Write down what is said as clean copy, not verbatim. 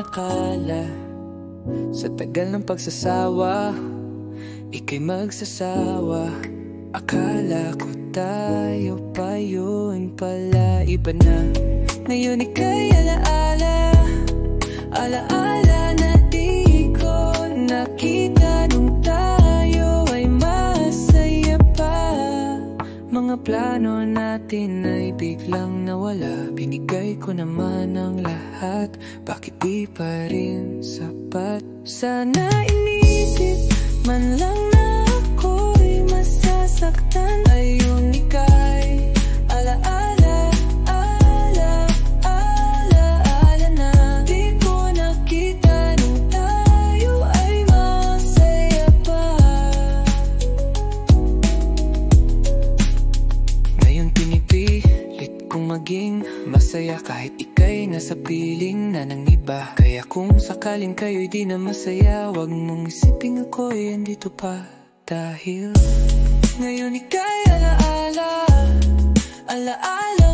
nakala sa tagal ng pagsasawa, ika'y magsasawa. Akala ko tayo pa yun, pala iba na. Ngayon ika'y alaala, alaala na di ko nakita nung tayo ay masaya pa. Mga plano natin ay biglang nawala. Binigay ko naman ang lahat, bakit di pa rin sapat? Sana inisip man lang na ako'y masasaktan. Ayun ika'y alaala, alaala na di ko nakita nung tayo ay masaya pa. Ngayon pinipilit kong maging masaya kahit ika'y nasa piling na ng iba. Kaya kung sakaling kayo'y di na masaya, wag mong isipin ako'y andito pa. Dahil ngayon ika'y alaala, alaala